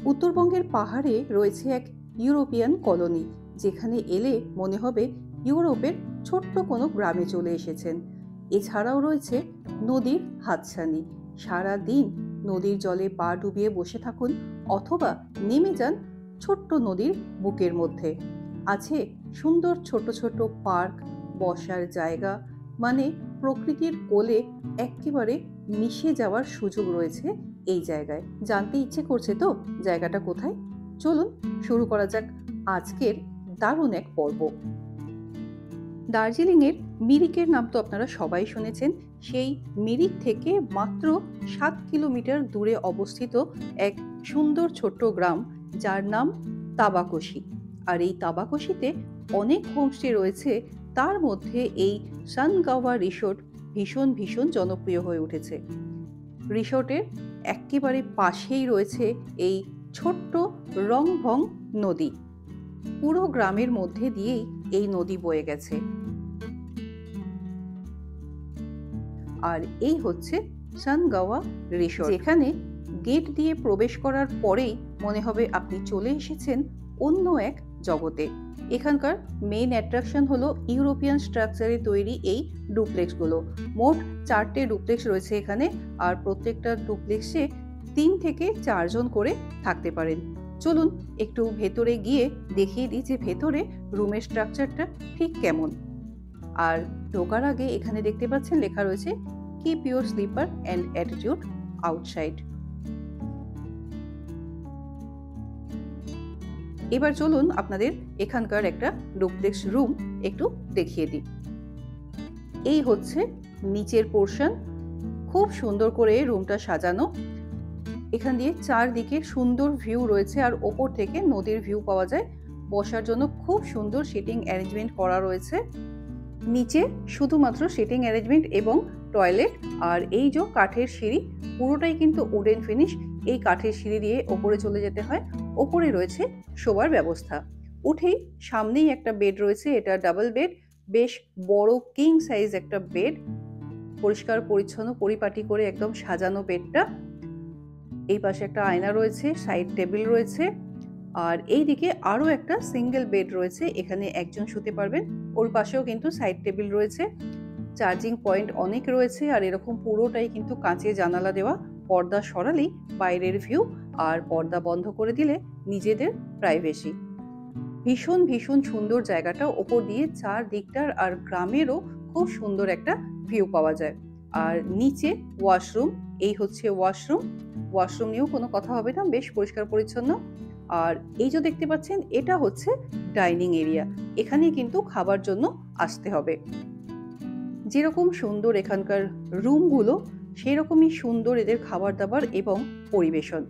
উত্তরবঙ্গের পাহাড়ে রয়েছে এক ইউরোপিয়ান কলোনি, যেখানে এলে মনে হবে ইউরোপের ছোট্ট কোনো গ্রামে চলে এসেছেন। এছাড়াও রয়েছে নদীর হাতছানি। সারা দিন নদীর জলে পা ডুবিয়ে বসে থাকুন অথবা নেমে যান ছোট্ট নদীর বুকের মধ্যে। আছে সুন্দর ছোট ছোট পার্ক, বসার জায়গা, মানে প্রকৃতির কোলে একেবারে মিশে যাওয়ার সুযোগ রয়েছে এই জায়গায়। জানতে ইচ্ছে করছে তো জায়গাটা কোথায়? চলুন শুরু করা যাক আজকের দারুণ এক পর্ব। দার্জিলিংয়ের মিরিকের নাম তো আপনারা সবাই শুনেছেন। সেই মিরিক থেকে মাত্র 7 কিলোমিটার দূরে অবস্থিত এক সুন্দর ছোট্ট গ্রাম, যার নাম তাবাকোশি। আর এই তাবাকোশিতে অনেক হোমস্টে রয়েছে, তার মধ্যে এই সানগাওয়া রিসোর্ট ভীষণ ভীষণ জনপ্রিয় হয়ে উঠেছে। রিসোর্টের একেবারে পাশেই রয়েছে এই ছোট্ট রংভং নদী। পুরো গ্রামের মধ্যে দিয়েই এই নদী বয়ে গেছে। আর এই হচ্ছে সানগাওয়া রিসোর্ট, যেখানে গেট দিয়ে প্রবেশ করার পরেই মনে হবে আপনি চলে এসেছেন অন্য এক জগতে। এখানকার মেইন অ্যাট্রাকশন হলো ইউরোপিয়ান স্ট্রাকচারে তৈরি এই ডুপ্লেক্সগুলো। মোট 4টে ডুপ্লেক্স রয়েছে এখানে, আর প্রত্যেকটা ডুপ্লেক্সে 3 থেকে 4 জন করে থাকতে পারেন। চলুন একটু ভেতরে গিয়ে দেখিয়ে দিই যে ভেতরে রুমের স্ট্রাকচারটা ঠিক কেমন। আর ঢোকার আগে এখানে দেখতে পাচ্ছেন লেখা রয়েছে keep your slipper and attitude outside. এবার চলুন আপনাদের এখানকার একটা ডুপ্লেক্স রুম একটু দেখিয়ে দিই। এই হচ্ছে নিচের পোর্শন। খুব সুন্দর করে রুমটা সাজানো। এখান দিয়ে চারদিকে সুন্দর ভিউ রয়েছে, আর ওপর থেকে নদীর ভিউ পাওয়া যায়। বসার জন্য খুব সুন্দর সিটিং অ্যারেঞ্জমেন্ট করা রয়েছে। নিচে শুধুমাত্র সিটিং অ্যারেঞ্জমেন্ট এবং টয়লেট। আর এই যে কাঠের সিঁড়ি, পুরোটাই কিন্তু উডেন ফিনিশ। এই কাঠের সিঁড়ি দিয়ে ওপরে চলে যেতে হয়। ওপরে রয়েছে শোবার ব্যবস্থা। উঠেই সামনেই একটা বেড রয়েছে, এটা ডাবল বেড, বেশ বড় কিং সাইজ একটা বেড। পরিষ্কার পরিচ্ছন্ন পরিপাটি করে একদম সাজানো বেডটা। এই পাশে একটা আয়না রয়েছে, সাইড টেবিল রয়েছে, আর এই দিকে আরো একটা সিঙ্গেল বেড রয়েছে, এখানে একজন শুতে পারবেন। ওর পাশেও কিন্তু সাইড টেবিল রয়েছে। চার্জিং পয়েন্ট অনেক রয়েছে, আর এরকম পুরোটাই কিন্তু কাঁচে জানালা দেওয়া। পর্দা সরালেই বাইরের ভিউ, আর পর্দা বন্ধ করে দিলে নিজেদের প্রাইভেসি। ভীষণ ভীষণ সুন্দর জায়গাটা। ওপর দিয়ে চারদিকটার আর গ্রামেরও খুব সুন্দর একটা ভিউ পাওয়া যায়। আর নিচে ওয়াশরুম। এই হচ্ছে ওয়াশরুম। ওয়াশরুম নিয়েও কোনো কথা হবে না, বেশ পরিষ্কার পরিচ্ছন্ন। আর এই যে দেখতে পাচ্ছেন, এটা হচ্ছে ডাইনিং এরিয়া। এখানে কিন্তু খাবার জন্য আসতে হবে। যেরকম সুন্দর এখানকার রুমগুলো, সেরকমই সুন্দর এদের খাবার দাবার এবং পরিবেশন।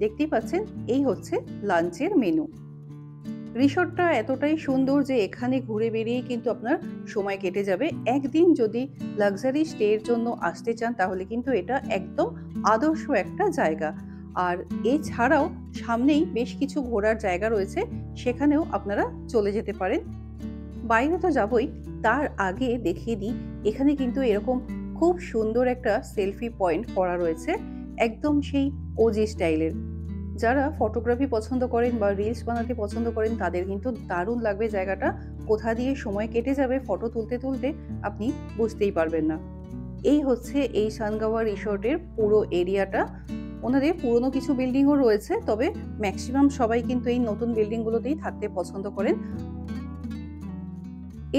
দেখতেই পাচ্ছেন এই হচ্ছে লাঞ্চের মেনু। রিসোর্টটা এতটাই সুন্দর যে এখানে ঘুরে বেরিয়ে কিন্তু আপনার সময় কেটে যাবে। একদিন যদি লাক্সারি স্টের জন্য আসতে চান তাহলে কিন্তু এটা একদম আদর্শ একটা জায়গা। আর এছাড়াও সামনেই বেশ কিছু ঘোরার জায়গা রয়েছে, সেখানেও আপনারা চলে যেতে পারেন। বাইরে তো যাবই, তার আগে দেখিয়ে দিই এখানে কিন্তু এরকম খুব সুন্দর একটা সেলফি পয়েন্ট করা রয়েছে, একদম সেই ওজি স্টাইলের। যারা ফটোগ্রাফি পছন্দ করেন বা রিলস বানাতে পছন্দ করেন তাদের কিন্তু দারুণ লাগবে জায়গাটা। কোথা দিয়ে সময় কেটে যাবে ফটো তুলতে তুলতে আপনি বুঝতেই পারবেন না। এই হচ্ছে এই সানগাওয়া রিসোর্টের পুরো এরিয়াটা। ওনাদের পুরনো কিছু বিল্ডিংও রয়েছে, তবে ম্যাক্সিমাম সবাই কিন্তু এই নতুন বিল্ডিংগুলোতেই থাকতে পছন্দ করেন।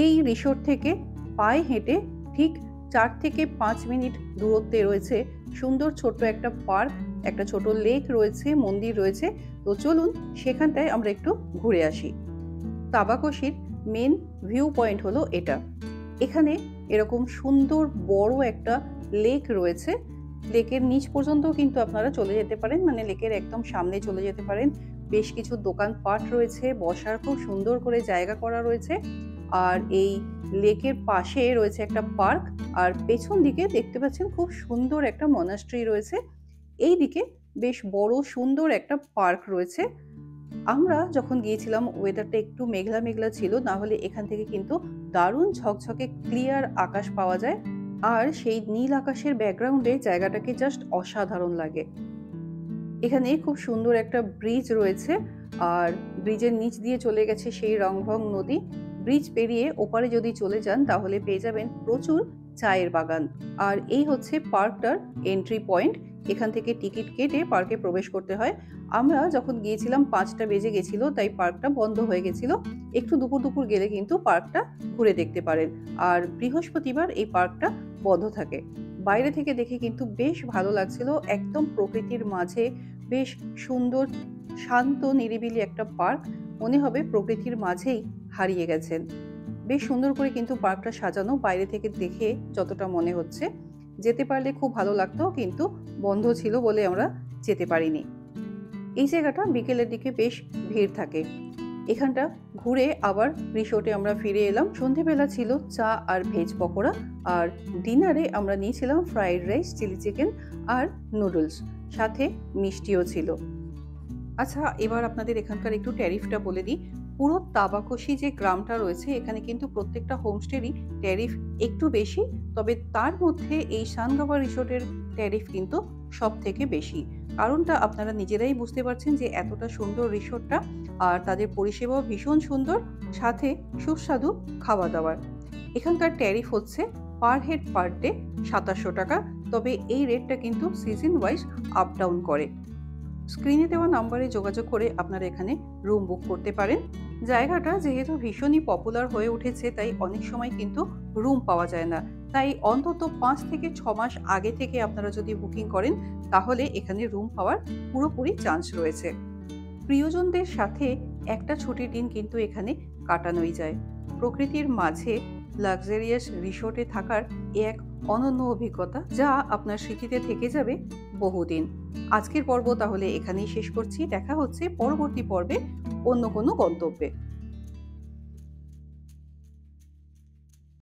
এই রিসোর্ট থেকে পায়ে হেঁটে ঠিক 4 থেকে 5 মিনিট দূরত্বে রয়েছে সুন্দর ছোট্ট একটা পার্ক, একটা ছোট লেক রয়েছে, মন্দির রয়েছে। তো চলুন সেখানটায় আমরা একটু ঘুরে আসি। তাবাকোশির মেন ভিউ পয়েন্ট হলো এটা। এখানে এরকম সুন্দর বড় একটা লেক রয়েছে। লেকের নিচ পর্যন্ত কিন্তু আপনারা চলে যেতে পারেন, মানে লেকের একদম সামনে চলে যেতে পারেন। বেশ কিছু দোকানপাট রয়েছে, বসার খুব সুন্দর করে জায়গা করা রয়েছে। আর এই লেকের পাশে রয়েছে একটা পার্ক, আর পেছন দিকে দেখতে পাচ্ছেন খুব সুন্দর একটা মনাস্ট্রি রয়েছে। এই দিকে বেশ বড় সুন্দর একটা পার্ক রয়েছে। আমরা যখন গিয়েছিলাম ওয়েদারটা একটু মেঘলা মেঘলা ছিল, না হলে এখান থেকে কিন্তু দারুণ ঝকঝকে ক্লিয়ার আকাশ পাওয়া যায়। আর সেই নীল আকাশের ব্যাকগ্রাউন্ডে জায়গাটাকে জাস্ট অসাধারণ লাগে। এখানে খুব সুন্দর একটা ব্রিজ রয়েছে, আর ব্রিজের নিচ দিয়ে চলে গেছে সেই রংভং নদী। ব্রিজ পেরিয়ে ওপারে যদি চলে যান তাহলে পেয়ে যাবেন প্রচুর চায়ের বাগান। আর এই হচ্ছে পার্কটার এন্ট্রি পয়েন্ট। এখান থেকে টিকিট কেটে পার্কে প্রবেশ করতে হয়। আমরা যখন গিয়েছিলাম 5টা বেজে গেছিল, তাই পার্কটা বন্ধ হয়ে গেছিল। একটু দুপুর দুপুর গেলে কিন্তু পার্কটা ঘুরে দেখতে পারেন। আর বৃহস্পতিবার এই পার্কটা বন্ধ থাকে। বাইরে থেকে দেখে কিন্তু বেশ ভালো লাগছিল, একদম প্রকৃতির মাঝে বেশ সুন্দর শান্ত নিরিবিলি একটা পার্ক, মনে হবে প্রকৃতির মাঝেই হারিয়ে গেছেন। বেশ সুন্দর করে কিন্তু পার্কটা সাজানো, বাইরে থেকে দেখে যতটা মনে হচ্ছে। যেতে পারলে খুব ভালো লাগতো, কিন্তু বন্ধ ছিল বলে আমরা যেতে পারিনি। এই জায়গাটা বিকেলের দিকে বেশ ভিড় থাকে। এখানটা ঘুরে আবার রিসোর্টে আমরা ফিরে এলাম। সন্ধেবেলা ছিল চা আর ভেজ পকোড়া, আর ডিনারে আমরা নিয়েছিলাম ফ্রাইড রাইস, চিলি চিকেন আর নুডলস, সাথে মিষ্টিও ছিল। আচ্ছা, এবার আপনাদের এখানকার একটু ট্যারিফটা বলে দিই। পুরো তাবাকশি যে গ্রামটা রয়েছে, এখানে কিন্তু প্রত্যেকটা হোমস্টেরই ট্যারিফ একটু বেশি, তবে তার মধ্যে এই সানগাওয়া রিসোর্টের ট্যারিফ কিন্তু সব থেকে বেশি। কারণটা আপনারা নিজেরাই বুঝতে পারছেন যে এতটা সুন্দর রিসোর্টটা, আর তাদের পরিষেবাও ভীষণ সুন্দর, সাথে সুস্বাদু খাওয়া দাওয়ার। এখানকার ট্যারিফ হচ্ছে পার হেড পার ডে 2700 টাকা, তবে এই রেটটা কিন্তু সিজন ওয়াইজ আপ ডাউন করে। স্ক্রিনে দেওয়া নাম্বারে যোগাযোগ করে আপনারা এখানে রুম বুক করতে পারেন। জায়গাটা যেহেতু ভীষণই পপুলার হয়ে উঠেছে, তাই অনেক সময় কিন্তু রুম পাওয়া যায় না। তাই অন্তত 5 থেকে 6 মাস আগে থেকে আপনারা যদি বুকিং করেন, তাহলে এখানে রুম পাওয়ার পুরোপুরি চান্স রয়েছে। প্রিয়জনদের সাথে একটা ছুটির দিন কিন্তু এখানে কাটানোই যায়। প্রকৃতির মাঝে লাক্সারিয়াস রিসোর্টে থাকার এক অনন্য অভিজ্ঞতা, যা আপনার স্মৃতিতে থেকে যাবে বহুদিন। আজকের পর্ব তাহলে এখানেই শেষ করছি। দেখা হচ্ছে পরবর্তী পর্বে অন্য কোনো গন্তব্যে।